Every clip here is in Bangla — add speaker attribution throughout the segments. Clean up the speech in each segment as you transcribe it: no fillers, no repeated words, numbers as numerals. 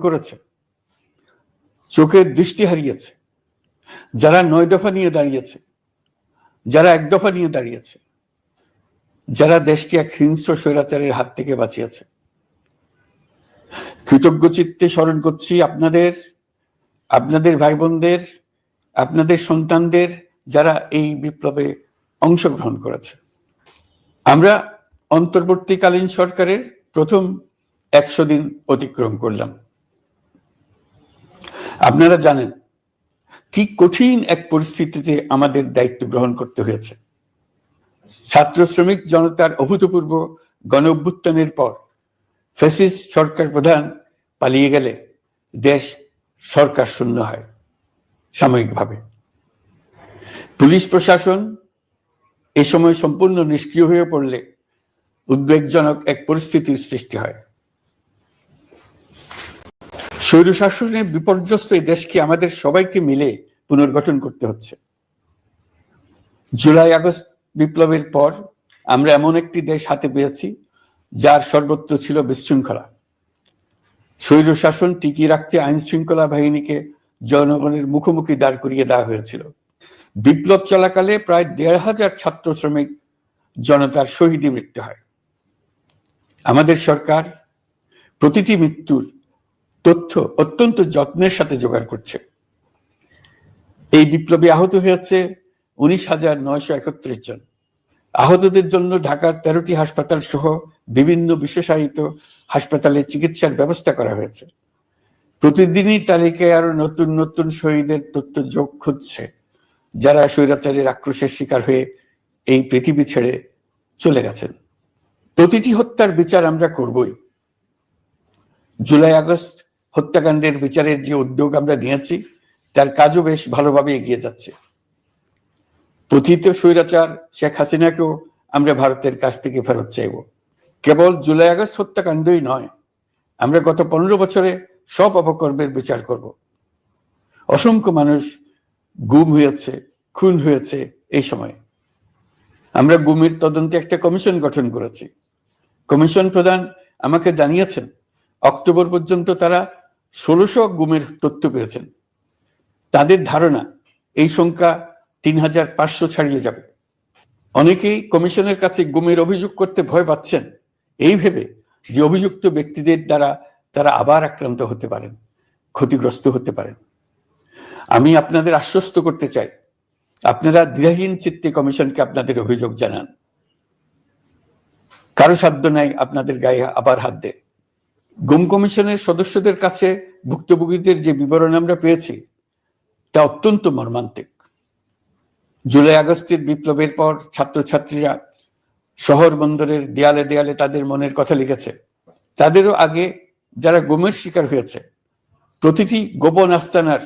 Speaker 1: করেছে, চোখের দৃষ্টি হারিয়েছে, যারা 9 দফা নিয়ে দাঁড়িয়েছে, যারা 1 দফা নিয়ে দাঁড়িয়েছে, যারা দেশকে এক হিংস্র স্বৈরাচারের হাত থেকে বাঁচিয়েছে। কৃতজ্ঞ চিত্তে স্মরণ করছি আপনাদের ভাই বোনদের, আপনাদের সন্তানদের, যারা এই বিপ্লবে অংশগ্রহণ করেছে। আমরা অন্তর্বর্তীকালীন সরকারের প্রথম 100 দিন অতিক্রম করলাম। আপনারা জানেন কি কঠিন এক পরিস্থিতিতে আমাদের দায়িত্ব গ্রহণ করতে হয়েছে। ছাত্র শ্রমিক জনতার অভূতপূর্ব গণ অভ্যুত্থানের পর ফ্যাসিস্ট সরকার প্রধান পালিয়ে গেলে দেশ সরকার শূন্য হয় সাময়িকভাবে। পুলিশ প্রশাসন এ সময় সম্পূর্ণ নিষ্ক্রিয় হয়ে পড়লে উদ্বেগজনক এক পরিস্থিতির সৃষ্টি হয়। স্বৈরশাসনে বিপর্যস্ত এই দেশকে আমাদের সবাইকে মিলে পুনর্গঠন করতে হচ্ছে। জুলাই আগস্ট বিপ্লবের পর আমরা এমন একটি দেশ হাতে পেয়েছি যার সর্বত্র ছিল বিশৃঙ্খলা। স্বৈরশাসন টিকিয়ে রাখতে আইন শৃঙ্খলা বাহিনীকে জনগণের মুখোমুখি দাঁড় করিয়ে দেওয়া হয়েছিল। বিপ্লব চলাকালে প্রায় 1,500 ছাত্র শ্রমিক জনতার শহীদী মৃত্যু হয়। আমাদের সরকার প্রতিটি মৃত্যুর তথ্য অত্যন্ত যত্নের সাথে জোগাড় করছে। এই বিপ্লবে আহত হয়েছে 19,931 জন। আহতদের জন্য ঢাকার 13টি হাসপাতাল সহ বিভিন্ন বিশেষায়িত হাসপাতালে চিকিৎসার ব্যবস্থা করা হয়েছে। প্রতিদিনই তালিকায় আরো নতুন নতুন শহীদের তথ্য যোগ খুঁজছে, যারা স্বৈরাচারের আক্রোশের শিকার হয়ে এই পৃথিবী ছেড়ে চলে গেছেন। প্রতিটি হত্যার বিচার আমরা করবই। জুলাই আগস্ট হত্যাকাণ্ডের বিচারের যে উদ্যোগ আমরা নিয়েছি তার কাজও বেশ ভালোভাবে এগিয়ে যাচ্ছে। পতিত স্বৈরাচার শেখ হাসিনাকেও আমরা ভারতের কাছ থেকে ফেরত চাইব। কেবল জুলাই আগস্ট হত্যাকাণ্ডই নয়, আমরা গত 15 বছরে সব অপকর্মের বিচার করব। অসংখ্য মানুষ গুম হয়েছে, খুন হয়েছে। এই সময় আমরা গুমের তদন্তে একটা কমিশন গঠন করেছি। কমিশন প্রধান আমাকে জানিয়েছেন অক্টোবর পর্যন্ত তারা 1600 গুমের তথ্য পেয়েছেন। তাদের ধারণা এই সংখ্যা 3,500 ছাড়িয়ে যাবে। অনেকেই কমিশনের কাছে গুমের অভিযোগ করতে ভয় পাচ্ছেন, এই ভেবে যে অভিযুক্ত ব্যক্তিদের দ্বারা তারা আবার আক্রান্ত হতে পারেন, ক্ষতিগ্রস্ত হতে পারেন। আমি আপনাদের আশ্বস্ত করতে চাই, আপনারা দ্বিধাহীন চিত্তে কমিশনকে আপনাদের অভিযোগ জানান। কারো সাধ্য নাই আপনাদের গায়ে আবার হাত দেয়। গুম কমিশনের সদস্যদের কাছে ভুক্তভোগীদের যে বিবরণ আমরা পেয়েছি তা অত্যন্ত মর্মান্তিক। জুলাই আগস্টের বিপ্লবের পর ছাত্রছাত্রীরা শহর বন্দরের দেয়ালে দেয়ালে তাদের মনের কথা লিখেছে। তাদেরও আগে যারা গুমের শিকার হয়েছে প্রতিটি গোপন আস্তানার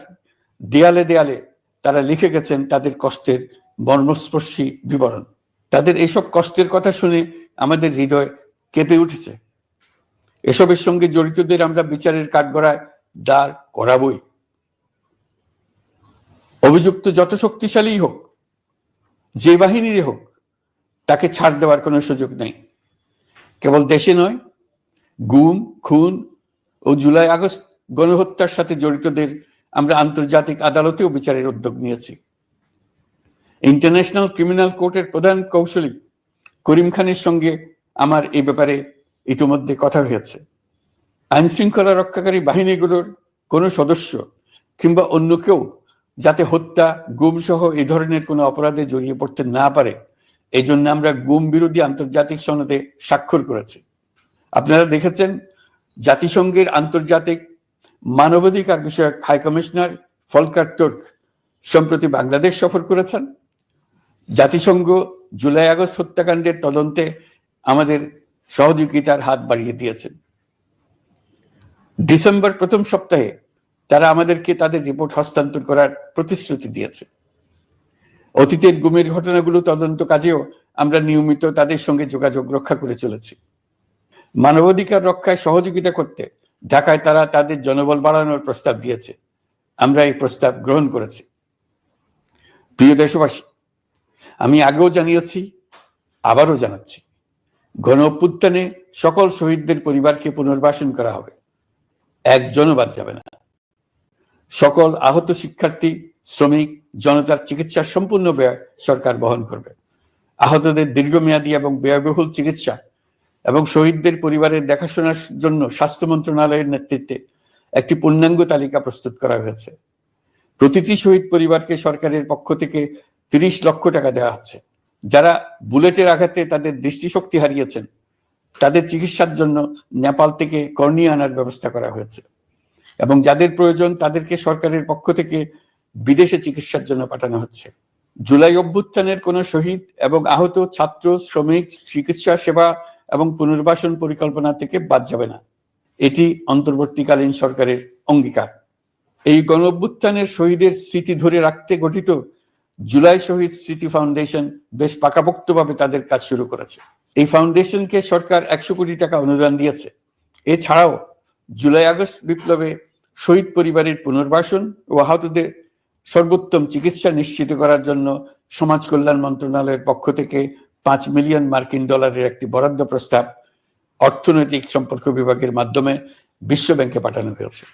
Speaker 1: দেয়ালে দেয়ালে তারা লিখে গেছেন তাদের কষ্টের মর্মস্পর্শী বিবরণ। তাদের এইসব কষ্টের কথা শুনে আমাদের হৃদয় কেঁপে উঠেছে। এসবের সঙ্গে জড়িতদের আমরা বিচারের কাঠগড়ায় দাঁড় করাবই। অভিযুক্ত যত শক্তিশালী হোক, যে বাহিনীরই হোক, তাকে ছাড় দেওয়ার কোনো সুযোগ নেই। কেবল দেশে নয়, গুম, খুন ও জুলাই আগস্ট গণহত্যার সাথে জড়িতদের আমরা আন্তর্জাতিক আদালতেও বিচারের উদ্যোগ নিয়েছি। ইন্টারন্যাশনাল ক্রিমিনাল কোর্টের প্রধান কৌশলী করিম খানের সঙ্গে আমার এই ব্যাপারে ইতিমধ্যে কথা হয়েছে। আইন শৃঙ্খলা রক্ষাকারী বাহিনীগুলোর কোনো সদস্য কিংবা অন্য কেউ যাতে হত্যা, গুম সহ এই ধরনের কোনো অপরাধে জড়িয়ে পড়তে না পারে, এই জন্য আমরা গুম বিরোধী আন্তর্জাতিক সনদে স্বাক্ষর করেছি। আপনারা দেখেছেন জাতিসংঘের আন্তর্জাতিক মানবাধিকার বিষয়ক হাই কমিশনার ফলকার তুর্ক সম্প্রতি বাংলাদেশ সফর করেছেন। জাতিসংঘ জুলাই আগস্ট হত্যাকাণ্ডের তদন্তে আমাদের সহযোগিতার হাত বাড়িয়ে দিয়েছেন। ডিসেম্বর প্রথম সপ্তাহে তারা আমাদেরকে তাদের রিপোর্ট হস্তান্তর করার প্রতিশ্রুতি দিয়েছে। অতীতের গুমের ঘটনাগুলো তদন্ত কাজেও আমরা নিয়মিত তাদের সঙ্গে যোগাযোগ রক্ষা করে চলেছি। মানবাধিকার রক্ষায় সহযোগিতা করতে ঢাকায় তারা তাদের জনবল বাড়ানোর প্রস্তাব দিয়েছে। আমরা এই প্রস্তাব গ্রহণ করেছি। প্রিয় দেশবাসী, আমি আগেও জানিয়েছি, আবারও জানাচ্ছি, গণ অভ্যুত্থানে সকল শহীদদের পরিবারকে পুনর্বাসন করা হবে। একজনও বাদ যাবে না। সকল আহত শিক্ষার্থী, শ্রমিক, জনতার চিকিৎসার সম্পূর্ণ ব্যয় সরকার বহন করবে। আহতদের দীর্ঘমেয়াদী এবং ব্যয়বহুল চিকিৎসা এবং শহীদদের পরিবারের দেখাশোনার জন্য স্বাস্থ্য মন্ত্রণালয়ের নেতৃত্বে একটি পূর্ণাঙ্গ তালিকা প্রস্তুত করা হয়েছে। প্রতিটি শহীদ পরিবারকে সরকারের পক্ষ থেকে 30 লক্ষ টাকা দেওয়া হচ্ছে। যারা বুলেটের আঘাতে তাদের দৃষ্টিশক্তি হারিয়েছেন তাদের চিকিৎসার জন্য নেপাল থেকে কর্নিয়া আনার ব্যবস্থা করা হয়েছে এবং যাদের প্রয়োজন তাদেরকে সরকারের পক্ষ থেকে বিদেশে চিকিৎসার জন্য পাঠানো হচ্ছে। জুলাই অভ্যুত্থানের কোনো শহীদ এবং আহত ছাত্র, শ্রমিক, চিকিৎসা সেবা এবং পুনর্বাসন পরিকল্পনা থেকে বাদ যাবে না। এটি অন্তর্বর্তীকালীন সরকারের অঙ্গীকার। এই গণ অভ্যুত্থানের শহীদের স্মৃতি ধরে রাখতে গঠিত জুলাই শহীদ স্মৃতি ফাউন্ডেশন বেশ পাকাপোক্তভাবে তাদের কাজ শুরু করেছে। এই ফাউন্ডেশনকে সরকার 100 কোটি টাকা অনুদান দিয়েছে। এছাড়াও জুলাই আগস্ট বিপ্লবে শহীদ পরিবারের পুনর্বাসন ও আহতদের সর্বোত্তম চিকিৎসা নিশ্চিত করার জন্য সমাজ কল্যাণ মন্ত্রণালয়ের পক্ষ থেকে $5 মিলিয়ন একটি বরাদ্দ প্রস্তাব অর্থনৈতিক সম্পর্ক বিভাগের মাধ্যমে বিশ্ব ব্যাংকে পাঠানো হয়েছে।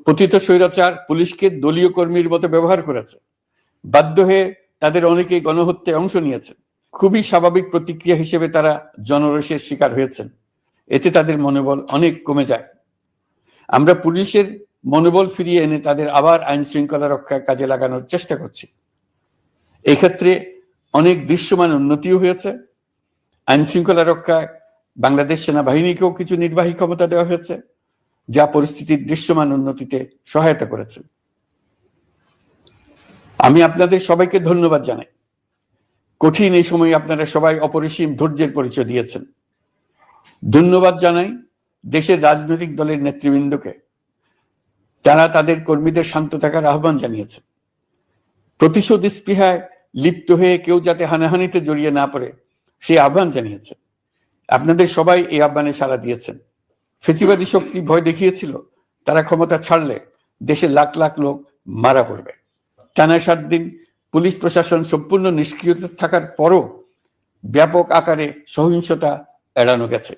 Speaker 1: পতিত স্বৈরাচার পুলিশকে দলীয় কর্মীর মতো ব্যবহার করেছে। বাধ্য হয়ে তাদের অনেকেই গণহত্যায় অংশ নিয়েছেন। খুবই স্বাভাবিক প্রতিক্রিয়া হিসেবে তারা জনরোষের শিকার হয়েছেন। এতে তাদের মনোবল অনেক কমে যায়। আমরা পুলিশের মনোবল ফিরিয়ে এনে তাদের আবার আইন শৃঙ্খলা রক্ষায় কাজে লাগানোর চেষ্টা করছি। এক্ষেত্রে অনেক দৃশ্যমান উন্নতিও হয়েছে। আইন শৃঙ্খলা রক্ষায় বাংলাদেশ সেনাবাহিনীকেও কিছু নির্বাহী ক্ষমতা দেওয়া হয়েছে, যা পরিস্থিতির দৃশ্যমান উন্নতিতে সহায়তা করেছে। আমি আপনাদের সবাইকে ধন্যবাদ জানাই। কঠিন এই সময়ে আপনারা সবাই অপরিসীম ধৈর্যের পরিচয় দিয়েছেন। ধন্যবাদ জানাই দেশের রাজনৈতিক দলের নেতৃবৃন্দকে। তারা তাদের কর্মীদের শান্ত থাকার আহ্বান জানিয়েছে। প্রতিশোধ স্পৃহায় লিপ্ত হয়ে কেউ যাতে হানাহানিতে জড়িয়ে না পড়ে সেই আহ্বান জানিয়েছে। আপনাদের সবাই এই আহ্বানে সাড়া দিয়েছেন। ফেসিবাদী শক্তি ভয় দেখিয়েছিল তারা ক্ষমতা ছাড়লে দেশের লাখ লাখ লোক মারা পড়বে। টানা 7 দিন পুলিশ প্রশাসন সম্পূর্ণ নিষ্ক্রিয় থাকার পরও ব্যাপক আকারে সহিংসতা এড়ানো গেছে।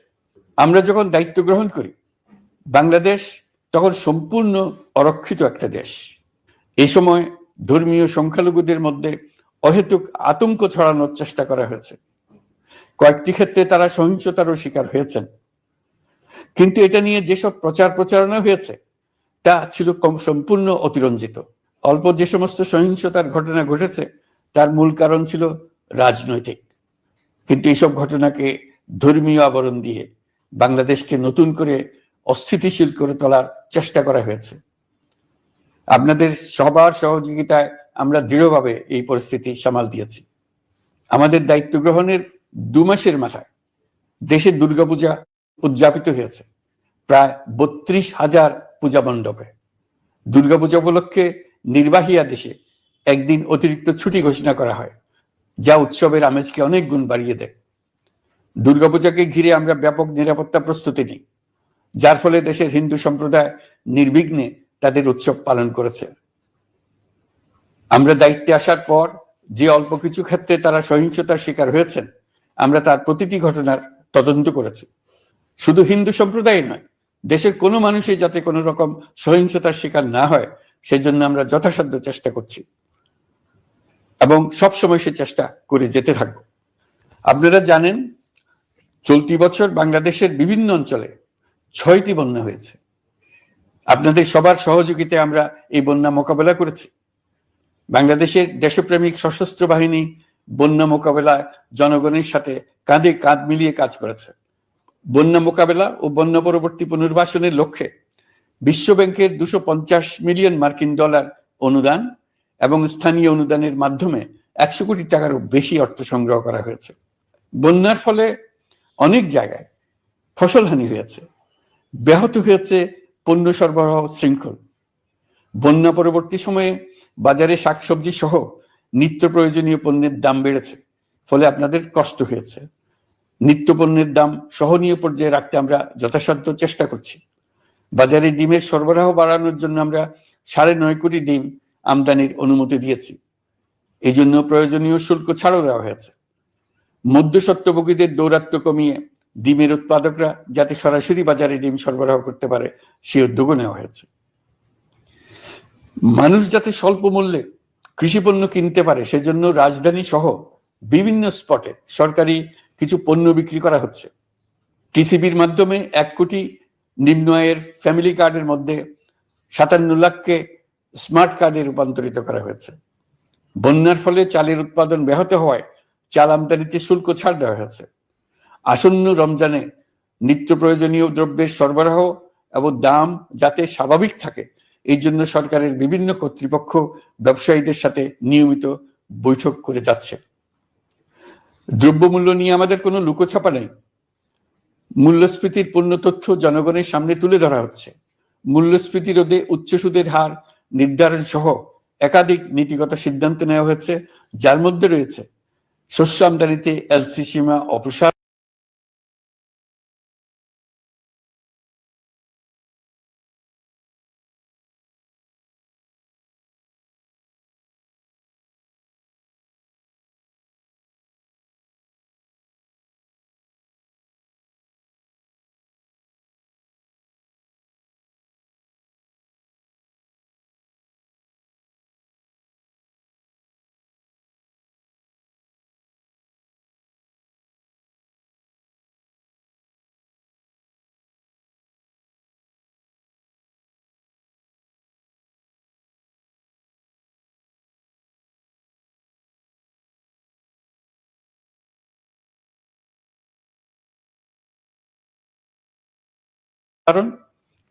Speaker 1: আমরা যখন দায়িত্ব গ্রহণ করি বাংলাদেশ তখন সম্পূর্ণ অরক্ষিত একটা দেশ। এই সময় ধর্মীয় সংখ্যালঘুদের মধ্যে অহেতুক আতঙ্ক ছড়ানোর চেষ্টা করা হয়েছে। কয়েকটি ক্ষেত্রে তারা সহিংসতারও শিকার হয়েছেন। কিন্তু এটা নিয়ে যেসব প্রচারণা হয়েছে তা ছিল সম্পূর্ণ অতিরঞ্জিত। অল্প যে সমস্ত সহিংসতার ঘটনা ঘটেছে তার মূল কারণ ছিল রাজনৈতিক। কিন্তু এইসব ঘটনাকে ধর্মীয় আবরণ দিয়ে বাংলাদেশকে নতুন করে অস্থিতিশীল করে তোলার চেষ্টা করা হয়েছে। আপনাদের সবার সহযোগিতায় আমরা দৃঢ়ভাবে এই পরিস্থিতি সামাল দিয়েছি। আমাদের দায়িত্ব গ্রহণের 2 মাসের মাথায় দেশের দুর্গাপূজা উদযাপিত হয়েছে প্রায় 32,000 পূজা মণ্ডপে। দুর্গাপূজা উপলক্ষে নির্বাহী আদেশে একদিন অতিরিক্ত ছুটি ঘোষণা করা হয়, যা উৎসবের আমেজকে অনেক গুণ বাড়িয়ে দেয়। দুর্গাপূজাকে ঘিরে আমরা ব্যাপক নিরাপত্তা প্রস্তুতি নিই, যার ফলে দেশের হিন্দু সম্প্রদায় নির্বিঘ্নে তাদের উৎসব পালন করেছে। আমরা দায়িত্বে আসার পর যে অল্প কিছু ক্ষেত্রে তারা সহিংসতার শিকার হয়েছেন আমরা তার প্রতিটি ঘটনার তদন্ত করেছি। শুধু হিন্দু সম্প্রদায় নয়, দেশের কোনো মানুষই যাতে কোনো রকম সহিংসতার শিকার না হয় সেজন্য আমরা যথাসাধ্য চেষ্টা করছি এবং সবসময় সে চেষ্টা করে যেতে থাকব। আপনারা জানেন চলতি বছর বাংলাদেশের বিভিন্ন অঞ্চলে 6টি বন্যা হয়েছে। আপনাদের সবার সহযোগিতায় আমরা এই বন্যা মোকাবেলা করেছি। বাংলাদেশের দেশপ্রেমিক সশস্ত্র বাহিনী বন্যা মোকাবেলায় জনগণের সাথে কাঁধে কাঁধ মিলিয়ে কাজ করেছে। বন্যা মোকাবেলা ও বন্যা পরবর্তী পুনর্বাসনের লক্ষ্যে বিশ্ব ব্যাংকের $250 মিলিয়ন অনুদান এবং স্থানীয় অনুদানের মাধ্যমে 100 কোটি টাকারও বেশি অর্থ সংগ্রহ করা হয়েছে। বন্যার ফলে অনেক জায়গায় ফসলহানি হয়েছে, ব্যাহত হয়েছে পণ্য সরবরাহ শৃঙ্খল। বন্যা পরবর্তী সময়ে বাজারে শাকসবজি সহ নিত্য প্রয়োজনীয় পণ্যের দাম বেড়েছে, ফলে আপনাদের কষ্ট হয়েছে। নিত্য পণ্যের দাম সহনীয় পর্যায়ে রাখতে আমরা যথাসাধ্য চেষ্টা করছি। বাজারে ডিমের সরবরাহ বাড়ানোর জন্য আমরা 9.5 কোটি ডিম আমদানির অনুমতি দিয়েছি। এই জন্য প্রয়োজনীয় শুল্ক ছাড়ও দেওয়া হয়েছে। মধ্যস্বত্বভোগীদের দৌরাত্ম্য কমিয়ে ডিমের উৎপাদকরা যাতে সরাসরি বাজারে ডিম সরবরাহ করতে পারে সে উদ্যোগও নেওয়া হয়েছে। মানুষ যাতে স্বল্প মূল্যে কৃষিপণ্য কিনতে পারে সেজন্য রাজধানী সহ বিভিন্ন স্পটে সরকারি কিছু পণ্য বিক্রি করা হচ্ছে। টিসিবির মাধ্যমে 1 কোটি নিম্ন আয়ের ফ্যামিলি কার্ডের মধ্যে 57 লাখকে স্মার্ট কার্ডে রূপান্তরিত করা হয়েছে। বন্যার ফলে চালের উৎপাদন ব্যাহত হওয়ায় চাল আমদানিতে শুল্ক ছাড় দেওয়া হয়েছে। আসন্ন রমজানে নিত্য প্রয়োজনীয় দ্রব্যের সরবরাহ এবং দাম যাতে স্বাভাবিক থাকে এই জন্য সরকারের বিভিন্ন কর্তৃপক্ষ ব্যবসায়ীদের সাথে নিয়মিত বৈঠক করে যাচ্ছে। দ্রব্যমূল্য নিয়ে আমাদের কোনো লুকোছাপা নেই। মূল্যস্ফীতির পূর্ণ তথ্য জনগণের সামনে তুলে ধরা হচ্ছে। মূল্যস্ফীতি রোধে উচ্চ সুদের হার নির্ধারণ সহ একাধিক নীতিগত সিদ্ধান্ত নেওয়া হয়েছে, যার মধ্যে রয়েছে শস্য আমদানিতে এলসি সীমা অপসারণ,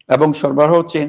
Speaker 1: এবং সরবরাহ চেইন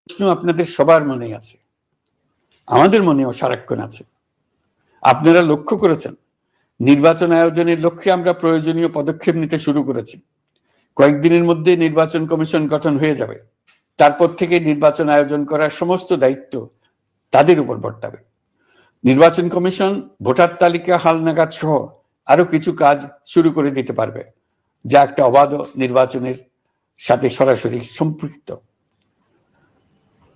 Speaker 1: প্রশ্ন আপনাদের সবার মনে আছে, আমাদের মনেও সারাক্ষণ আছে। আপনারা লক্ষ্য করেছেন নির্বাচন আয়োজনের লক্ষ্যে আমরা প্রয়োজনীয় পদক্ষেপ নিতে শুরু করেছি। কয়েকদিনের মধ্যে নির্বাচন কমিশন গঠন হয়ে যাবে। তারপর থেকে নির্বাচন আয়োজন করার সমস্ত দায়িত্ব তাদের উপর বর্তাবে। নির্বাচন কমিশন ভোটার তালিকা হালনাগাদ সহ আরো কিছু কাজ শুরু করে দিতে পারবে, যা একটা অবাধ নির্বাচনের সাথে সরাসরি সম্পৃক্ত।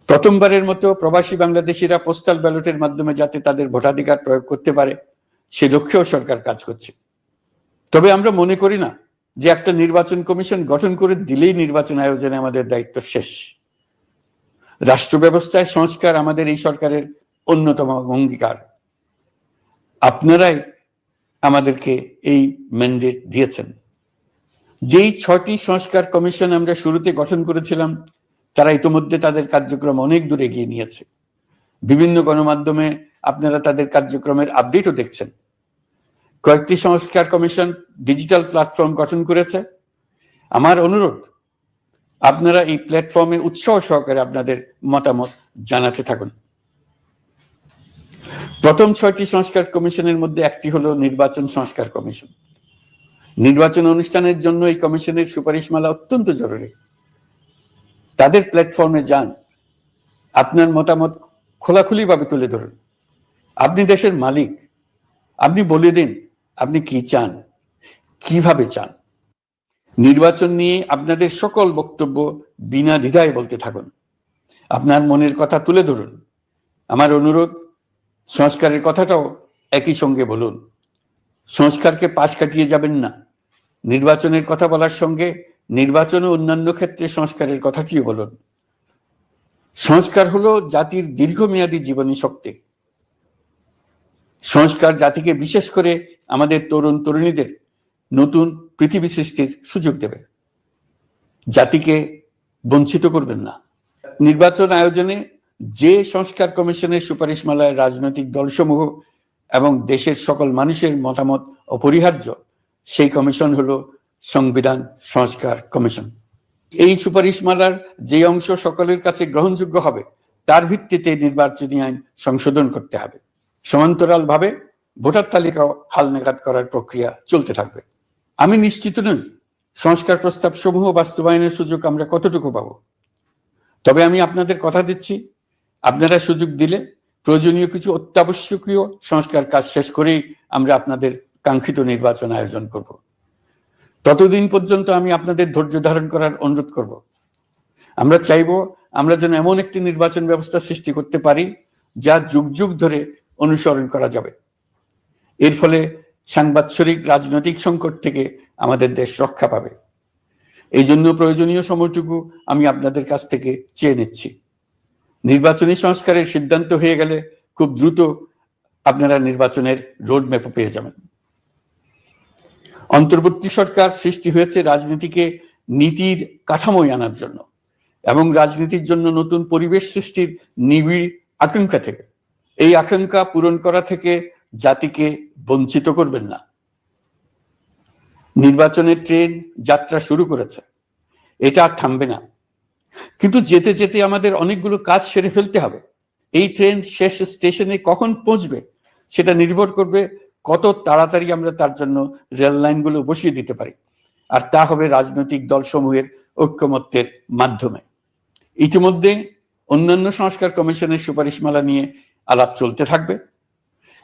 Speaker 1: প্রথমবারের মতো প্রবাসী বাংলাদেশিরা পোস্টাল ব্যালটের মাধ্যমে যাতে তাদের ভোটাধিকার প্রয়োগ করতে পারে সে লক্ষ্যেও সরকার কাজ করছে। তবে আমরা মনে করি না যে একটা নির্বাচন কমিশন গঠন করে দিলেই নির্বাচন আয়োজনে আমাদের দায়িত্ব শেষ। রাষ্ট্র ব্যবস্থায় সংস্কার আমাদের এই সরকারের অন্যতম অঙ্গীকার। আপনারাই আমাদেরকে এই ম্যান্ডেট দিয়েছেন। যেই 6টি সংস্কার কমিশন আমরা শুরুতে গঠন করেছিলাম তারা ইতিমধ্যে তাদের কার্যক্রম অনেক দূর এগিয়ে নিয়েছে। বিভিন্ন গণমাধ্যমে আপনারা তাদের কার্যক্রমের আপডেটও দেখছেন। কয়েকটি সংস্কার কমিশন ডিজিটাল প্ল্যাটফর্ম গঠন করেছে। আমার অনুরোধ আপনারা এই প্ল্যাটফর্মে উৎসাহ সহকারে আপনাদের মতামত জানাতে থাকুন। প্রথম 6টি সংস্কার কমিশনের মধ্যে একটি হলো নির্বাচন সংস্কার কমিশন। নির্বাচন অনুষ্ঠানের জন্য এই কমিশনের সুপারিশমালা অত্যন্ত জরুরি। তাদের প্ল্যাটফর্মে যান, আপনার মতামত খোলাখুলিভাবে তুলে ধরুন। আপনি দেশের মালিক, আপনি বলে দিন আপনি কি চান, কিভাবে চান। নির্বাচন নিয়ে আপনাদের সকল বক্তব্য বিনা দ্বিধায় বলতে থাকুন। আপনার মনের কথা তুলে ধরুন। আমার অনুরোধ সংস্কারের কথাটাও একই সঙ্গে বলুন। সংস্কারকে পাশ কাটিয়ে যাবেন না। নির্বাচনের কথা বলার সঙ্গে নির্বাচন ও অন্যান্য ক্ষেত্রে সংস্কারের কথাটিও বলুন। সংস্কার হলো জাতির দীর্ঘমেয়াদী জীবনী শক্তি। সংস্কার জাতিকে, বিশেষ করে আমাদের তরুণ তরুণীদের নতুন পৃথিবী সৃষ্টির সুযোগ দেবে। জাতিকে বঞ্চিত করবেন না। নির্বাচন আয়োজনে যে সংস্কার কমিশনের সুপারিশমালায় রাজনৈতিক দলসমূহ এবং দেশের সকল মানুষের মতামত অপরিহার্য সেই কমিশন হলো সংবিধান সংস্কার কমিশন। এই সুপারিশমালার যে অংশ সকলের কাছে গ্রহণযোগ্য হবে তার ভিত্তিতে নির্বাচনী আইন সংশোধন করতে হবে। সমান্তরালভাবে ভোটার তালিকা হালনাগাদ করার প্রক্রিয়া চলতে থাকবে। আমি নিশ্চিত নই সংস্কার প্রস্তাব সমূহ বাস্তবায়নের সুযোগ আমরা কতটুকু পাব, তবে আমি আপনাদের কথা দিচ্ছি, আপনারা সুযোগ দিলে প্রয়োজনীয় কিছু অত্যাবশ্যকীয় সংস্কার কাজ শেষ করেই আমরা আপনাদের কাঙ্ক্ষিত নির্বাচন আয়োজন করব। ততদিন পর্যন্ত আমি আপনাদের ধৈর্য ধারণ করার অনুরোধ করব। আমরা চাইব আমরা যেন এমন একটি নির্বাচন ব্যবস্থা সৃষ্টি করতে পারি যা যুগ যুগ ধরে অনুসরণ করা যাবে। এর ফলে সাংবৎসরিক রাজনৈতিক সংকট থেকে আমাদের দেশ রক্ষা পাবে। এই জন্য প্রয়োজনীয় সময়টুকু আমি আপনাদের কাছ থেকে চেয়ে নিচ্ছি। নির্বাচনী সংস্কারের সিদ্ধান্ত হয়ে গেলে খুব দ্রুত আপনারা নির্বাচনের রোডম্যাপ পেয়ে যাবেন। অন্তর্বর্তী সরকার সৃষ্টি হয়েছে রাজনীতিকে নীতির কাঠামোয় আনার জন্য এবং রাজনীতির জন্য নতুন পরিবেশ সৃষ্টির নিবিড় আকাঙ্ক্ষা থেকে। এই আকাঙ্ক্ষা পূরণ করা থেকে জাতিকে বঞ্চিত করবেন না। নির্বাচনের ট্রেন যাত্রা শুরু করেছে, এটা আর থামবে না, কিন্তু যেতে যেতে আমাদের অনেকগুলো কাজ সেরে ফেলতে হবে। এই ট্রেন শেষ স্টেশনে কখন পৌঁছবে সেটা নির্ভর করবে কত তাড়াতাড়ি আমরা তার জন্য রেল লাইনগুলো বসিয়ে দিতে পারি, আর তা হবে রাজনৈতিক দলসমূহের ঐক্যমত্যের মাধ্যমে। ইতিমধ্যে অন্যান্য সংস্কার কমিশনের সুপারিশমালা নিয়ে আলাপ চলতে থাকবে।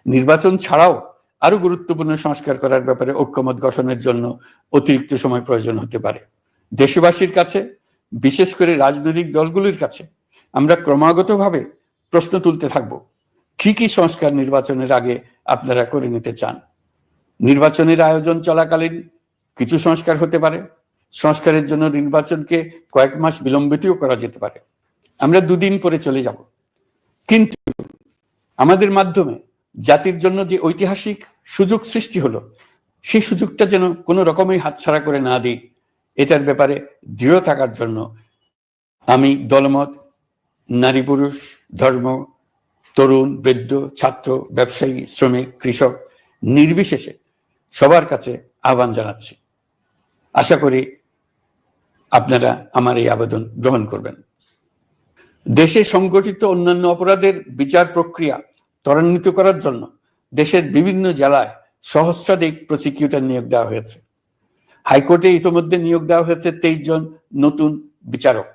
Speaker 1: নির্বাচন ছাড়াও আরো গুরুত্বপূর্ণ সংস্কার করার ব্যাপারে ঐক্যমত গঠনের জন্য অতিরিক্ত সময় প্রয়োজন হতে পারে। দেশবাসীর কাছে, বিশেষ করে রাজনৈতিক দলগুলির কাছে আমরা ক্রমাগতভাবে প্রশ্ন তুলতে থাকব, কি কি সংস্কার নির্বাচনের আগে আপনারা করে নিতে চান। নির্বাচনের আয়োজন চলাকালীন কিছু সংস্কার হতে পারে। সংস্কারের জন্য নির্বাচনকে কয়েক মাস বিলম্বিতও করা যেতে পারে। আমরা দুদিন পরে চলে যাব, কিন্তু আমাদের মাধ্যমে জাতির জন্য যে ঐতিহাসিক সুযোগ সৃষ্টি হলো সেই সুযোগটা যেন কোনো রকমই হাতছাড়া করে না দিই, এটার ব্যাপারে দৃঢ় থাকার জন্য আমি দলমত, নারী পুরুষ, ধর্ম, তরুণ, বৃদ্ধ, ছাত্র, ব্যবসায়ী, শ্রমিক, কৃষক নির্বিশেষে সবার কাছে আহ্বান জানাচ্ছি। আশা করি আপনারা আমার এই আবেদন গ্রহণ করবেন। দেশে সংগঠিত অন্যান্য অপরাধের বিচার প্রক্রিয়া ত্বরান্বিত করার জন্য দেশের বিভিন্ন জেলায় সহস্রাধিক প্রসিকিউটর নিয়োগ দেওয়া হয়েছে। হাইকোর্টে ইতিমধ্যে নিয়োগ দেওয়া হয়েছে 23 জন নতুন বিচারক।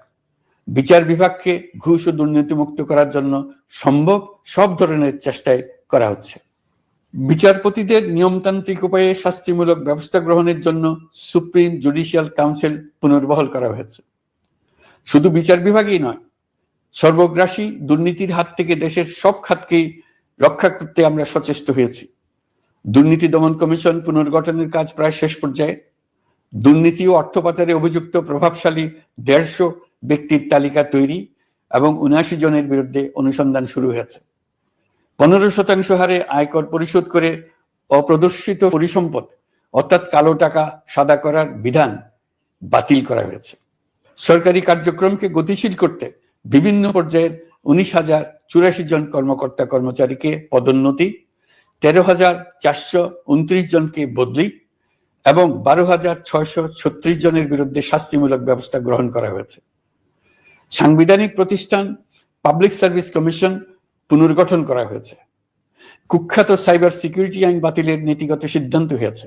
Speaker 1: বিচার বিভাগকে ঘুষ ও দুর্নীতিমুক্ত করার জন্য সম্ভব সব ধরনের চেষ্টাই করা হচ্ছে। বিচারপতিদের নিয়মতান্ত্রিক উপায়ে শাস্তিমূলক ব্যবস্থা গ্রহণের জন্য সুপ্রিম জুডিশিয়াল কাউন্সিল পুনর্বহাল করা হয়েছে। শুধু বিচার বিভাগই নয়, সর্বগ্রাসী দুর্নীতির হাত থেকে দেশের সব খাতকেই রক্ষা করতে আমরা সচেষ্ট হয়েছি। দুর্নীতি দমন কমিশন পুনর্গঠনের কাজ প্রায় শেষ পর্যায়ে। দুর্নীতি ও অর্থ পাচারে অভিযুক্ত প্রভাবশালী 150 ব্যক্তির তালিকা তৈরি এবং 79 জনের বিরুদ্ধে অনুসন্ধান শুরু হয়েছে। 15% হারে আয়কর পরিশোধ করে অপ্রদর্শিত পরিসম্পদ অর্থাৎ কালো টাকা সাদা করার বিধান বাতিল করা হয়েছে। সরকারি কার্যক্রমকে গতিশীল করতে বিভিন্ন পর্যায়ের 19,084 জন কর্মকর্তা কর্মচারীকে পদোন্নতি, 13,429 জনকে বদলি এবং 12,636 জনের বিরুদ্ধে শাস্তিমূলক ব্যবস্থা গ্রহণ করা হয়েছে। সাংবিধানিক প্রতিষ্ঠান পাবলিক সার্ভিস কমিশন পুনর্গঠন করা হয়েছে। কুখ্যাত সাইবার সিকিউরিটি আইন বাতিলের নীতিগত সিদ্ধান্ত হয়েছে।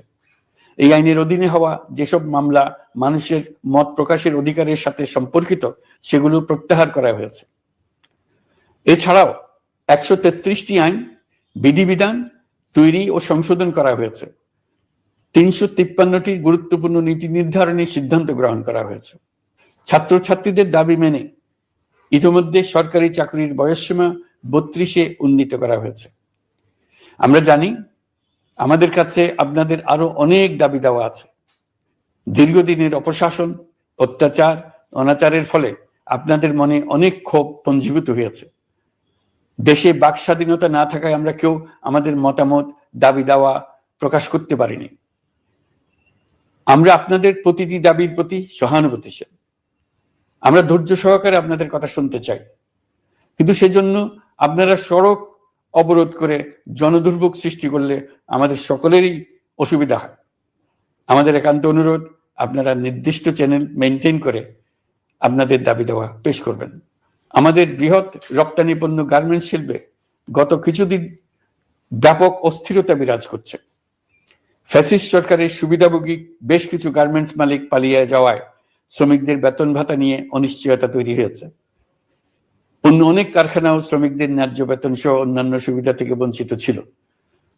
Speaker 1: এই আইনের অধীনে হওয়া যেসব মামলা মানুষের মত প্রকাশের অধিকারের সাথে সম্পর্কিত সেগুলো প্রত্যাহার করা হয়েছে। এছাড়াও 133টি আইন বিধিবিধান তৈরি ও সংশোধন করা হয়েছে। 353টি গুরুত্বপূর্ণ নীতি নির্ধারণী সিদ্ধান্ত গ্রহণ করা হয়েছে। ছাত্রছাত্রীদের দাবি মেনে ইতিমধ্যে সরকারি চাকরির বয়সসীমা 32-এ উন্নীত করা হয়েছে। আমরা জানি আমাদের কাছে আপনাদের আরো অনেক দাবি দেওয়া আছে। দীর্ঘদিনের অপশাসন, অত্যাচার, অনাচারের ফলে আপনাদের মনে অনেক ক্ষোভ পঞ্জীভূত হয়েছে। দেশে বাক স্বাধীনতা না থাকায় আমরা কেউ আমাদের মতামত, দাবি দাওয়া প্রকাশ করতে পারিনি। আমরা আপনাদের প্রতিটি দাবির প্রতি সহানুভূতিশীল। আমরা ধৈর্য সহকারে আপনাদের কথা শুনতে চাই, কিন্তু সেজন্য আপনারা সড়ক অবরোধ করে জনদুর্ভোগ সৃষ্টি করলে আমাদের সকলেরই অসুবিধা হয়। আমাদের একান্ত অনুরোধ, আপনারা নির্দিষ্ট চ্যানেল মেনটেন করে আপনাদের দাবি দেওয়া পেশ করবেন। আমাদের বৃহৎ রপ্তানি পণ্য গার্মেন্টস শিল্পে গত কিছুদিন ব্যাপক অস্থিরতা বিরাজ করছে। ফ্যাসিস্ট সরকারের সুবিধাভোগী বেশ কিছু গার্মেন্টস মালিক পালিয়ে যাওয়ায় শ্রমিকদের বেতন ভাতা নিয়ে অনিশ্চয়তা তৈরি হয়েছে। অন্য অনেক কারখানাও শ্রমিকদের ন্যায্য বেতন সহ অন্যান্য সুবিধা থেকে বঞ্চিত ছিল।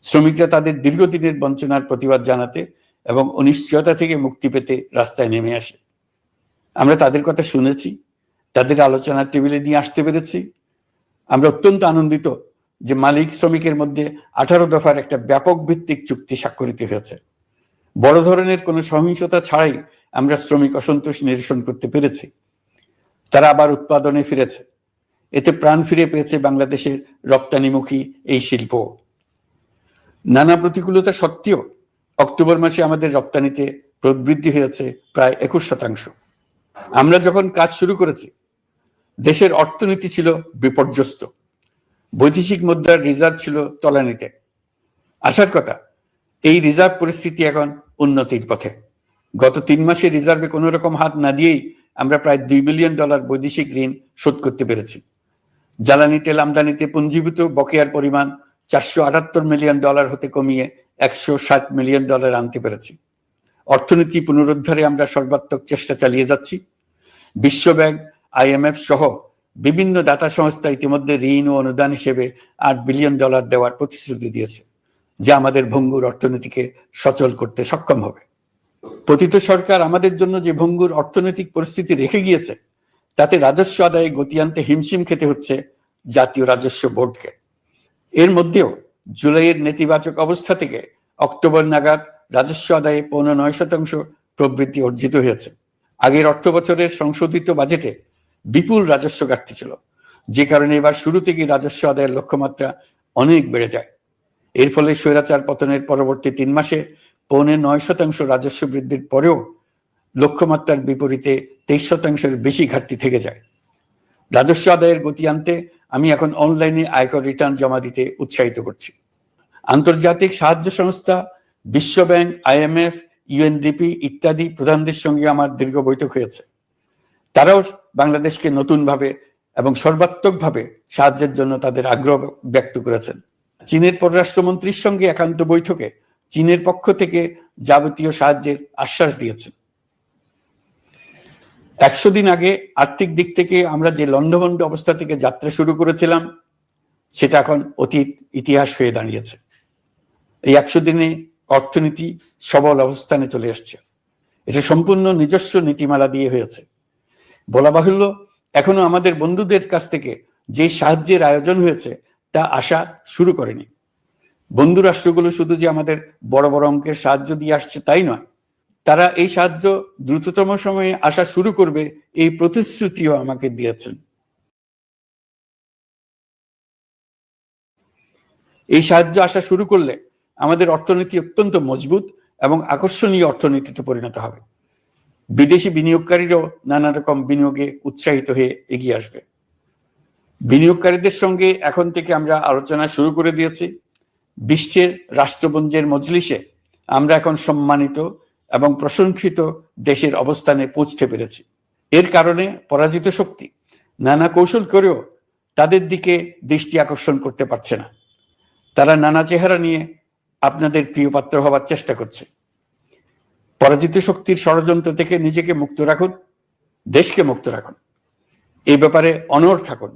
Speaker 1: শ্রমিকরা তাদের দীর্ঘদিনের বঞ্চনার প্রতিবাদ জানাতে এবং অনিশ্চয়তা থেকে মুক্তি পেতে রাস্তায় নেমে আসে। আমরা তাদের কথা শুনেছি, তাদের আলোচনার টেবিলে নিয়ে আসতে পেরেছি। আমরা অত্যন্ত আনন্দিত যে মালিক শ্রমিকের মধ্যে 18 দফার একটা ব্যাপক ভিত্তিক চুক্তি স্বাক্ষরিত হয়েছে। বড় ধরনের কোনো সহিংসতা ছাড়াই আমরা শ্রমিক অসন্তোষ নিরসন করতে পেরেছি। তারা আবার উৎপাদনে ফিরেছে। এতে প্রাণ ফিরে পেয়েছে বাংলাদেশের রপ্তানিমুখী এই শিল্প। নানা প্রতিকূলতা সত্ত্বেও অক্টোবর মাসে আমাদের রপ্তানিতে প্রবৃদ্ধি হয়েছে প্রায় 21%। আমরা যখন কাজ শুরু করেছি, দেশের অর্থনীতি ছিল বিপর্যস্ত। বৈদেশিক মুদ্রার রিজার্ভ ছিল তলানিতে। আসার কথা, এই রিজার্ভ পরিস্থিতি এখন উন্নতির পথে। গত 3 মাসে রিজার্ভে কোনো রকম হাত না দিয়েই আমরা প্রায় $2 বিলিয়ন বৈদেশিক ঋণ শোধ করতে পেরেছি। জ্বালানি তেল আমদানিতে পুঞ্জীভূত বকেয়ার পরিমাণ $478 মিলিয়ন হতে কমিয়ে $160 মিলিয়ন আনতে পেরেছি। অর্থনীতি পুনরুদ্ধারে আমরা সর্বাত্মক চেষ্টা চালিয়ে যাচ্ছি। বিশ্বব্যাংক, IMF সহ বিভিন্ন দাতা সংস্থা ইতিমধ্যে ঋণ ও অনুদান হিসেবে $8 বিলিয়ন দেওয়ার প্রতিশ্রুতি দিয়েছে, যা আমাদের ভঙ্গুর অর্থনীতিকে সচল করতে সক্ষম হবে। পতিত সরকার আমাদের জন্য যে ভঙ্গুর অর্থনৈতিক পরিস্থিতি রেখে গিয়েছে, তাতে রাজস্ব আদায়ে গতি আনতে হিমশিম খেতে হচ্ছে জাতীয় রাজস্ব বোর্ডকে। এর মধ্যেও জুলাইয়ের নেতিবাচক অবস্থা থেকে অক্টোবর নাগাদ রাজস্ব আদায়ে 9.9% প্রবৃদ্ধি অর্জিত হয়েছে। আগের অর্থ বছরের সংশোধিত বাজেটে বিপুল রাজস্ব ঘাটতি ছিল, যে কারণে এবার শুরু থেকে রাজস্ব আদায়ের লক্ষ্যমাত্রা অনেক বেড়ে যায়। এর ফলে স্বৈরাচার পতনের পরবর্তী 3 মাসে 9.9% রাজস্ব বৃদ্ধির পরেও লক্ষ্যমাত্রার বিপরীতে 23% বেশি ঘাটতি থেকে যায়। রাজস্ব আদায়ের গতি আনতে আমি এখন অনলাইনে আয়কর রিটার্ন জমা দিতে উৎসাহিত করছি। আন্তর্জাতিক সাহায্য সংস্থা, বিশ্বব্যাংক, IMF, UNDP ইত্যাদি প্রধানদের সঙ্গে আমার দীর্ঘ বৈঠক হয়েছে। তারাও বাংলাদেশকে নতুনভাবে এবং সর্বাত্মকভাবে সাহায্যের জন্য তাদের আগ্রহ ব্যক্ত করেছেন। চীনের পররাষ্ট্রমন্ত্রীর সঙ্গে একান্ত বৈঠকে চীনের পক্ষ থেকে যাবতীয় সাহায্যের আশ্বাস দিয়েছেন। 100 দিন আগে আর্থিক দিক থেকে আমরা যে লন্ডভন্ড অবস্থা থেকে যাত্রা শুরু করেছিলাম, সেটা এখন অতীত ইতিহাস হয়ে দাঁড়িয়েছে। এই 100 দিনে অর্থনীতি সবল অবস্থানে চলে আসছে। এটা সম্পূর্ণ নিজস্ব নীতিমালা দিয়ে হয়েছে। বলা বাহুল্য, এখনো আমাদের বন্ধুদের কাছ থেকে যে সাহায্যের আয়োজন হয়েছে তা আসা শুরু করেনি। বন্ধু রাষ্ট্রগুলো শুধু যে আমাদের বড় বড় অঙ্কের সাহায্য দিয়ে আসছে তাই নয়, তারা এই সাহায্য দ্রুততম সময়ে আসা শুরু করবে এই প্রতিশ্রুতিও আমাকে দিয়েছেন। এই সাহায্য আসা শুরু করলে আমাদের অর্থনীতি অত্যন্ত মজবুত এবং আকর্ষণীয় অর্থনীতিতে পরিণত হবে। বিদেশি বিনিয়োগকারীরাও নানা রকম বিনিয়োগে উৎসাহিত হয়ে এগিয়ে আসবে। বিনিয়োগকারীদের সঙ্গে এখন থেকে আমরা আলোচনা শুরু করে দিয়েছি। বিশ্বের রাষ্ট্রপুঞ্জের মজলিসে আমরা এখন সম্মানিত এবং প্রশংসিত দেশের অবস্থানে পৌঁছতে পেরেছি। এর কারণে পরাজিত শক্তি নানা কৌশল করেও তাদের দিকে দৃষ্টি আকর্ষণ করতে পারছে না। তারা নানা চেহারা নিয়ে আপনাদের প্রিয় পাত্র হবার চেষ্টা করছে। পরাজিত শক্তির ষড়যন্ত্র থেকে নিজেকে মুক্ত রাখুন, দেশকে মুক্ত রাখুন। এই ব্যাপারে অনড় থাকুন।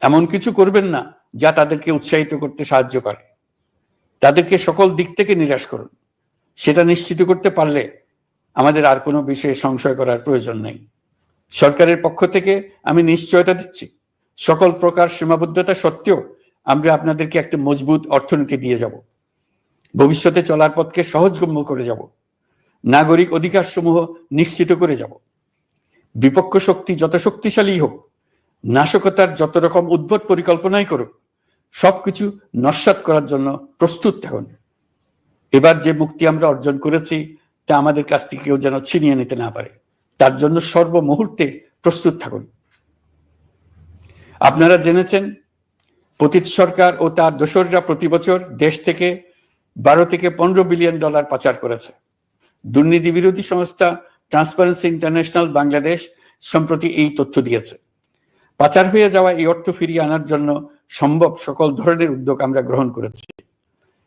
Speaker 1: এমন কিছু করবেন না যা তাদেরকে উৎসাহিত করতে সাহায্য করে। তাদেরকে সকল দিক থেকে নিরাশ করুন। সেটা নিশ্চিত করতে পারলে আমাদের আর কোনো বিষয়ে সংশয় করার প্রয়োজন নেই। সরকারের পক্ষ থেকে আমি নিশ্চয়তা দিচ্ছি, সকল প্রকার সীমাবদ্ধতা সত্ত্বেও আমরা আপনাদেরকে একটা মজবুত অর্থনীতি দিয়ে যাব। ভবিষ্যতে চলার পথকে সহজগম্য করে যাব। নাগরিক অধিকার সমূহ নিশ্চিত করে যাব। বিপক্ষ শক্তি যত শক্তিশালী হোক, নাশকতার যত রকম উদ্ভট পরিকল্পনাই করুক, সবকিছু নস্যাৎ করার জন্য প্রস্তুত থাকুন। এবার যে মুক্তি আমরা অর্জন করেছি তা আমাদের কাছ থেকে কেউ যেন ছিনিয়ে নিতে না পারে, তার জন্য সর্বমুহূর্তে প্রস্তুত থাকুন। আপনারা জেনেছেন পতিত সরকার ও তার দোসররা প্রতি বছর দেশ থেকে 12 থেকে 15 বিলিয়ন ডলার পাচার করেছে। দুর্নীতি বিরোধী সংস্থা ট্রান্সপারেন্সি ইন্টারন্যাশনাল বাংলাদেশ সম্প্রতি এই তথ্য দিয়েছে। পাচার হয়ে যাওয়া এই অর্থ ফিরিয়ে আনার জন্য সম্ভব সকল ধরনের উদ্যোগ আমরা গ্রহণ করেছি।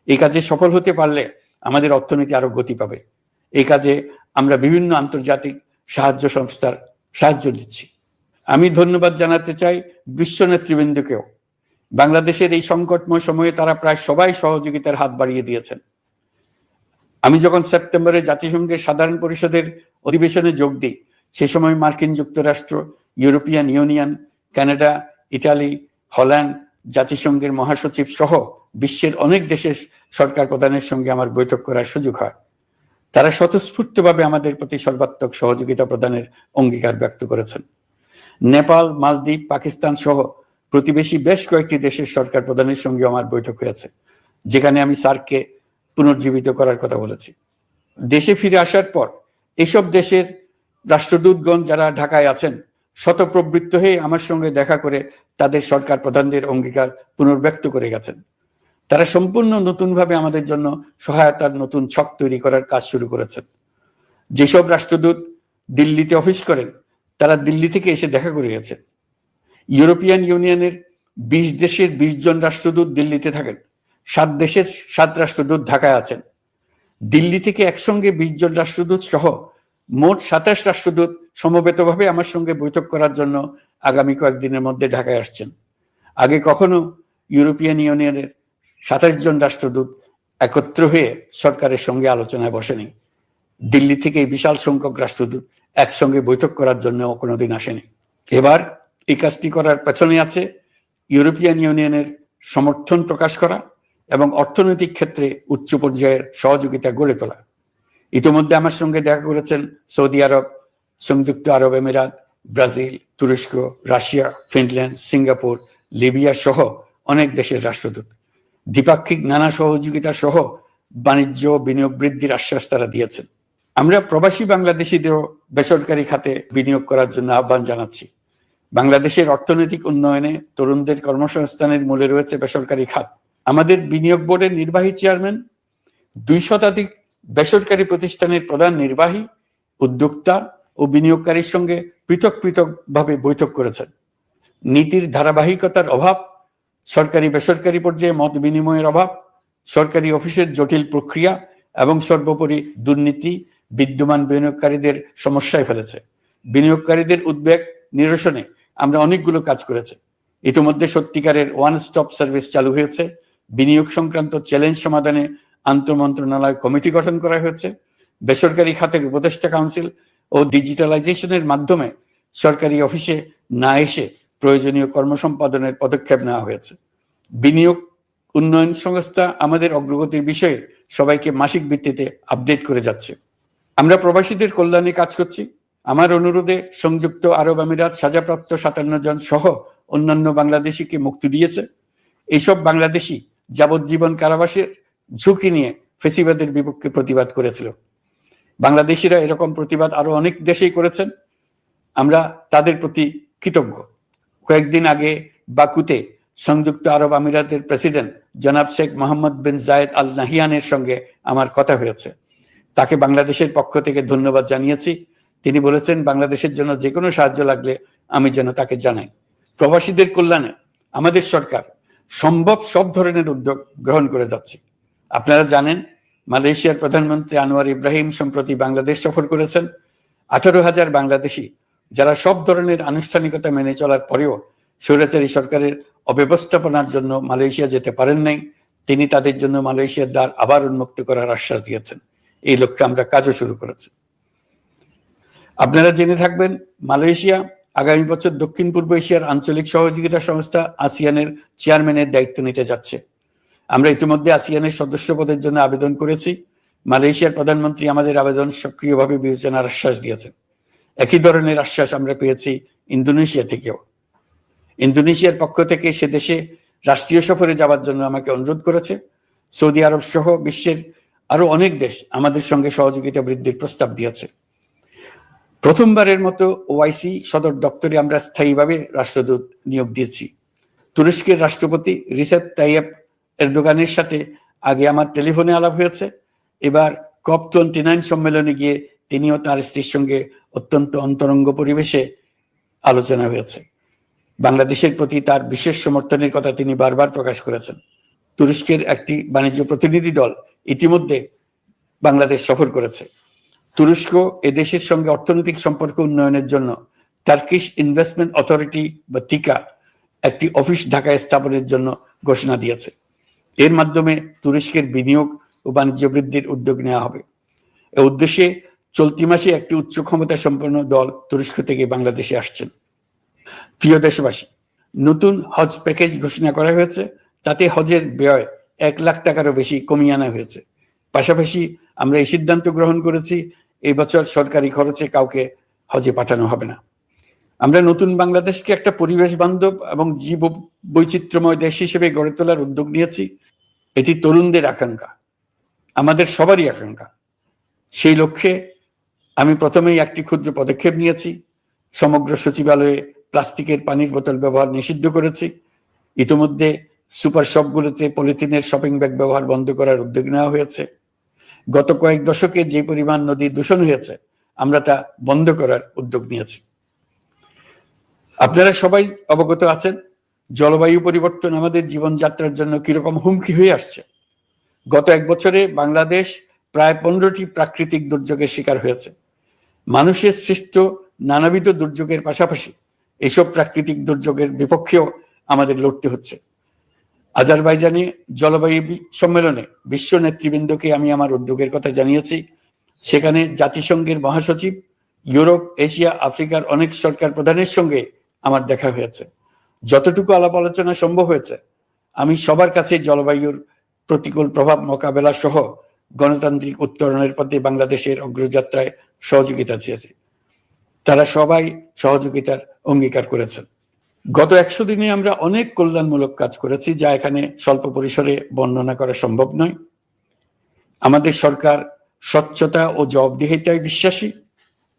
Speaker 1: এই কাজে সফল হতে পারলে আমাদের অর্থনীতি আরো গতি পাবে। এই কাজে আমরা বিভিন্ন আন্তর্জাতিক সাহায্য সংস্থার সাহায্য দিচ্ছি। আমি ধন্যবাদ জানাতে চাই বিশ্ব নেতৃবৃন্দকেও। বাংলাদেশের এই সংকটময় সময়ে তারা প্রায় সবাই সহযোগিতার হাত বাড়িয়ে দিয়েছেন। আমি যখন সেপ্টেম্বরে জাতিসংঘের সাধারণ পরিষদের অধিবেশনে যোগ দিই, সে সময় মার্কিন যুক্তরাষ্ট্র, European Union, Canada, Italy, Holland, জাতিসংঘের মহাসচিব সহ বিশ্বের অনেক দেশের সরকার প্রধানের সঙ্গে আমার বৈঠক করার সুযোগ হয়। তারা স্বতঃস্ফূর্তভাবে আমাদের প্রতি সর্বাত্মক সহযোগিতা প্রদানের অঙ্গীকার ব্যক্ত করেছেন। নেপাল, মালদ্বীপ, পাকিস্তান সহ প্রতিবেশী বেশ কয়েকটি দেশের সরকার প্রধানের সঙ্গে আমার বৈঠক হয়েছে, যেখানে আমি সার্ককে পুনর্জীবিত করার কথা বলেছি। দেশে ফিরে আসার পর এসব দেশের রাষ্ট্রদূতগণ যারা ঢাকায় আছেন স্বতঃপ্রবৃত্ত হয়ে আমার সঙ্গে দেখা করে তাদের সরকার প্রধানদের অঙ্গীকার পুনর্ব্যক্ত করে গেছেন। তারা সম্পূর্ণ নতুনভাবে আমাদের জন্য সহায়তার নতুন ছক তৈরি করার কাজ শুরু করেছেন। যেসব রাষ্ট্রদূত দিল্লিতে অফিস করেন তারা দিল্লি থেকে এসে দেখা করে গেছেন। ইউরোপিয়ান ইউনিয়নের 20 দেশের 20 জন রাষ্ট্রদূত দিল্লিতে থাকেন, 7 দেশের 7 রাষ্ট্রদূত ঢাকায় আছেন। দিল্লি থেকে একসঙ্গে 20 জন রাষ্ট্রদূত সহ মোট 27 রাষ্ট্রদূত সমবেতভাবে আমার সঙ্গে বৈঠক করার জন্য আগামী কয়েকদিনের মধ্যে ঢাকায় আসছেন। আগে কখনো ইউরোপিয়ান ইউনিয়নের 27 জন রাষ্ট্রদূত একত্র হয়ে সরকারের সঙ্গে আলোচনায় বসেনি। দিল্লি থেকে বিশাল সংখ্যক রাষ্ট্রদূত একসঙ্গে বৈঠক করার জন্য কোনোদিন আসেনি। এবার এই কাজটি করার পেছনে আছে ইউরোপিয়ান ইউনিয়নের সমর্থন প্রকাশ করা এবং অর্থনৈতিক ক্ষেত্রে উচ্চ পর্যায়ের সহযোগিতা গড়ে তোলা। ইতিমধ্যে আমার সঙ্গে দেখা করেছেন সৌদি আরব, সংযুক্ত আরব আমিরাত, ব্রাজিল, তুরস্ক, রাশিয়া, ফিনল্যান্ড, সিঙ্গাপুর, লিবিয়া সহ অনেক দেশের রাষ্ট্রদূত। দ্বিপাক্ষিক নানা সহযোগিতা সহ বাণিজ্য বিনিয়োগ বৃদ্ধির আশ্বাস তারা দিয়েছেন। আমরা প্রবাসী বাংলাদেশিদেরও বেসরকারি খাতে বিনিয়োগ করার জন্য আহ্বান জানাচ্ছি। বাংলাদেশের অর্থনৈতিক উন্নয়নে তরুণদের কর্মসংস্থানের মূলে রয়েছে বেসরকারি খাত। আমাদের বিনিয়োগ বোর্ডের নির্বাহী চেয়ারম্যান 2 শতাধিক বেসরকারি প্রতিষ্ঠানের প্রধান নির্বাহী, উদ্যোক্তা ও বিনিয়োগকারীর সঙ্গে পৃথক পৃথকভাবে বৈঠক করেছেন। নীতির ধারাবাহিকতার অভাব, সরকারি বেসরকারি পর্যায়ে মত বিনিময়ের অভাব, সরকারি অফিসের জটিল প্রক্রিয়া এবং সর্বোপরি দুর্নীতি বিদ্যমান বিনিয়োগকারীদের সমস্যায় ফেলেছে। বিনিয়োগকারীদের উদ্বেগ নিরসনে আমরা অনেকগুলো কাজ করেছি। ইতিমধ্যে সত্যিকারের ওয়ান স্টপ সার্ভিস চালু হয়েছে। বিনিয়োগ সংক্রান্ত চ্যালেঞ্জ সমাধানে আন্তঃমন্ত্রণালয় কমিটি গঠন করা হয়েছে। বেসরকারি খাতের উপদেষ্টা কাউন্সিল ও ডিজিটালাইজেশনের মাধ্যমে সরকারি অফিসে না এসে প্রয়োজনীয় কর্মসম্পাদনের পদক্ষেপ নেওয়া হয়েছে। বিনিয়োগ উন্নয়ন সংস্থা আমাদের অগ্রগতির বিষয়ে সবাইকে মাসিক ভিত্তিতে আপডেট করে যাচ্ছে। আমরা প্রবাসীদের কল্যাণে কাজ করছি। আমার অনুরোধে সংযুক্ত আরব আমিরাত সাজাপ্রাপ্ত 57 জন সহ অন্যান্য বাংলাদেশিকে মুক্তি দিয়েছে। এইসব বাংলাদেশি যাবজ্জীবন কারাবাসের ঝুঁকি নিয়ে ফেসিবাদের বিপক্ষে প্রতিবাদ করেছিল। বাংলাদেশিরা এরকম প্রতিবাদ আরো অনেক দেশেই করেছেন। আমরা তাদের প্রতি কৃতজ্ঞ। কয়েকদিন আগে বাকুতে সংযুক্ত আরব আমিরাতের প্রেসিডেন্ট জনাব শেখ মোহাম্মদ বিন জায়েদ আল নাহিয়ানের সঙ্গে আমার কথা হয়েছে। তাকে বাংলাদেশের পক্ষ থেকে ধন্যবাদ জানিয়েছি। তিনি বলেছেন বাংলাদেশের জন্য যে কোনো সাহায্য লাগলে আমি যেন তাকে জানাই। প্রবাসীদের কল্যাণে আমাদের সরকার সম্ভব সব ধরনের উদ্যোগ গ্রহণ করে যাচ্ছে। আপনারা জানেন মালয়েশিয়ার প্রধানমন্ত্রী আনোয়ার ইব্রাহিম সম্প্রতি বাংলাদেশ সফর করেছেন। 18,000 বাংলাদেশি যারা সব ধরনের আনুষ্ঠানিকতা মেনে চলার পরেও স্বৈরাচারী সরকারের অব্যবস্থাপনার জন্য মালয়েশিয়া যেতে পারেন নাই, তিনি তাদের জন্য মালয়েশিয়ার দ্বার আবার উন্মুক্ত করার আশ্বাস দিয়েছেন। এই লক্ষ্যে আমরা কাজও শুরু করেছি। আপনারা জেনে থাকবেন মালয়েশিয়া আগামী বছর দক্ষিণ পূর্ব এশিয়ার আঞ্চলিক সহযোগিতা সংস্থা আসিয়ানের চেয়ারম্যানের দায়িত্ব নিতে যাচ্ছে। আমরা ইতিমধ্যে আসিয়ানের সদস্য পদের জন্য আবেদন করেছি। মালয়েশিয়ার প্রধানমন্ত্রী আমাদের আবেদন সক্রিয়ভাবে বিবেচনার আশ্বাস দিয়েছেন। একই ধরনের আশ্বাস আমরা পেয়েছি ইন্দোনেশিয়া থেকেও। ইন্দোনেশিয়ার পক্ষ থেকে সে দেশে রাষ্ট্রীয় সফরে যাওয়ার জন্য আমাকে অনুরোধ করেছে। সৌদি আরব সহ বিশ্বের আরো অনেক দেশ আমাদের সঙ্গে সহযোগিতা বৃদ্ধির প্রস্তাব দিয়েছে। প্রথমবারের মতো ওআইসি সদর দপ্তরে আমরা স্থায়ীভাবে রাষ্ট্রদূত নিয়োগ দিয়েছি। তুরস্কের রাষ্ট্রপতি রিসেপ তাইয়েপ এরদোগানের সাথে আগে আমার টেলিফোনে আলাপ হয়েছে। এবার COP29 সম্মেলনে গিয়ে তিনিও তার স্ত্রীর সঙ্গে অত্যন্ত অন্তরঙ্গ পরিবেশে আলোচনা হয়েছে। বাংলাদেশের প্রতি তার বিশেষ সমর্থনের কথা তিনি বারবার প্রকাশ করেছেন। তুরস্কের একটি বাণিজ্য প্রতিনিধি দল ইতিমধ্যে বাংলাদেশ সফর করেছে। তুরস্ক এদেশের সঙ্গে অর্থনৈতিক সম্পর্ক উন্নয়নের জন্য টার্কিশ ইনভেস্টমেন্ট অথরিটি বা তিকা একটি অফিস ঢাকায় স্থাপনের জন্য ঘোষণা দিয়েছে। এর মাধ্যমে তুরস্কের বিনিয়োগ ও বাণিজ্য বৃদ্ধির উদ্যোগ নেওয়া হবে। এ উদ্দেশ্যে চলতি মাসে একটি উচ্চ ক্ষমতা সম্পন্ন দল তুরস্ক থেকে বাংলাদেশে আসছেন। প্রিয় দেশবাসী, নতুন হজ প্যাকেজ ঘোষণা করা হয়েছে। তাতে হজের ব্যয় 1 লাখ টাকারও বেশি কমিয়ে আনা হয়েছে। পাশাপাশি আমরা এই সিদ্ধান্ত গ্রহণ করেছি, এই বছর সরকারি খরচে কাউকে হজে পাঠানো হবে না। আমরা নতুন বাংলাদেশকে একটা পরিবেশ বান্ধব এবং জীব বৈচিত্র্যময় দেশ হিসেবে গড়ে তোলার উদ্যোগ নিয়েছি। এটি তরুণদের আকাঙ্ক্ষা, আমাদের সবারই আকাঙ্ক্ষা। সেই লক্ষ্যে আমি প্রথমেই একটি ক্ষুদ্র পদক্ষেপ নিয়েছি। সমগ্র সচিবালয়ে প্লাস্টিকের পানির বোতল ব্যবহার নিষিদ্ধ করেছি। ইতিমধ্যে সুপার শপগুলোতে পলিথিনের শপিং ব্যাগ ব্যবহার বন্ধ করার উদ্যোগ নেওয়া হয়েছে। গত কয়েক দশকে যে পরিমাণ নদী দূষণ হয়েছে, আমরা তা বন্ধ করার উদ্যোগ নিয়েছি। আপনারা সবাই অবগত আছেন, জলবায়ু পরিবর্তন আমাদের জীবনযাত্রার জন্য কিরকম হুমকি হয়ে আসছে। গত 1 বছরে বাংলাদেশ প্রায় 15টি প্রাকৃতিক দুর্যোগের শিকার হয়েছে। মানুষের সৃষ্ট নানাবিধ দুর্যোগের পাশাপাশি এসব প্রাকৃতিক দুর্যোগের বিপক্ষেও আমাদের লড়তে হচ্ছে। আজারবাইজানে জলবায়ু সম্মেলনে বিশ্ব নেতৃবৃন্দকে আমি আমার উদ্যোগের কথা জানিয়েছি। সেখানে জাতিসংঘের মহাসচিব, ইউরোপ, এশিয়া, আফ্রিকার অনেক সরকার প্রধানের সঙ্গে আমার দেখা হয়েছে। যতটুকু আলাপ আলোচনা সম্ভব হয়েছে, আমি সবার কাছে জলবায়ুর প্রতিকূল প্রভাব মোকাবেলা সহ গণতান্ত্রিক উত্তরণের পথে বাংলাদেশের অগ্রযাত্রায় সহযোগিতা চেয়েছি। তারা সবাই সহযোগিতার অঙ্গীকার করেছেন। গত 100 দিনে আমরা অনেক কল্যাণমূলক কাজ করেছি, যা এখানে স্বল্প পরিসরে বর্ণনা করা সম্ভব নয়। আমাদের সরকার স্বচ্ছতা ও জবাবদিহিতায় বিশ্বাসী।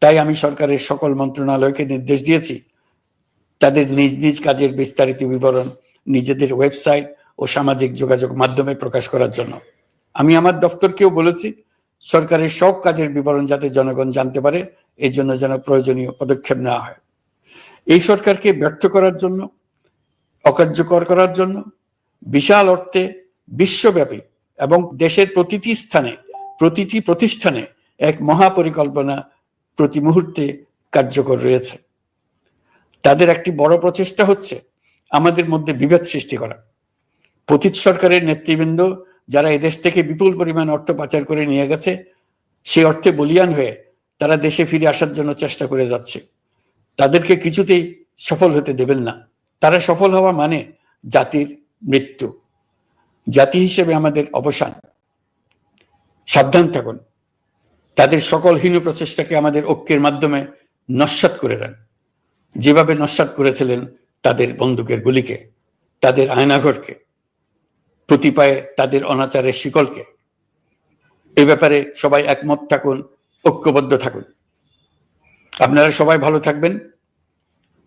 Speaker 1: তাই আমি সরকারের সকল মন্ত্রণালয়কে নির্দেশ দিয়েছি তাদের নিজ নিজ কাজের বিস্তারিত বিবরণ নিজেদের ওয়েবসাইট ও সামাজিক যোগাযোগ মাধ্যমে প্রকাশ করার জন্য। আমি আমার দপ্তরকেও বলেছি সরকারের সব কাজের বিবরণ যাতে জনগণ জানতে পারে, এর জন্য যেন প্রয়োজনীয় পদক্ষেপ নেওয়া হয়। এই সরকারকে ব্যর্থ করার জন্য, অকার্যকর করার জন্য বিশাল অর্থে বিশ্বব্যাপী এবং দেশের প্রতিটি স্থানে, প্রতিটি প্রতিষ্ঠানে এক মহাপরিকল্পনা প্রতি মুহূর্তে কার্যকর রয়েছে। তাদের একটি বড় প্রচেষ্টা হচ্ছে আমাদের মধ্যে বিভেদ সৃষ্টি করা। পতিত সরকারের নেতৃবৃন্দ যারা এদেশ থেকে বিপুল পরিমাণ অর্থ পাচার করে নিয়ে গেছে, সেই অর্থে বলিয়ান হয়ে তারা দেশে ফিরে আসার জন্য চেষ্টা করে যাচ্ছে। তাদেরকে কিছুতেই সফল হতে দেবেন না। তারা সফল হওয়া মানে জাতির মৃত্যু, জাতি হিসেবে আমাদের অবসান। সাবধান থাকুন। তাদের সকল হীন প্রচেষ্টাকে আমাদের ঐক্যের মাধ্যমে নস্যাৎ করে দেন, যেভাবে নস্যাৎ করেছিলেন তাদের বন্দুকের গুলিকে, তাদের আয়নাঘরকে, প্রতি পায়ে তাদের অনাচারের শিকলকে। এ ব্যাপারে সবাই একমত থাকুন, ঐক্যবদ্ধ থাকুন। আপনারা সবাই ভালো থাকবেন।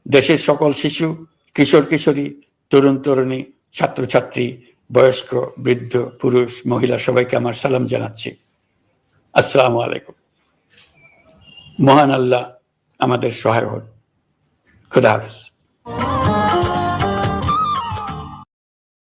Speaker 1: দেশের সকল শিশু, কিশোর কিশোরী, তরুণ তরুণী, ছাত্রছাত্রী, বয়স্ক, বৃদ্ধ, পুরুষ, মহিলা সবাইকে আমার সালাম জানাচ্ছি। আসসালামু আলাইকুম। মহান আল্লাহ আমাদের সহায় হন। খুদা হাফেজ।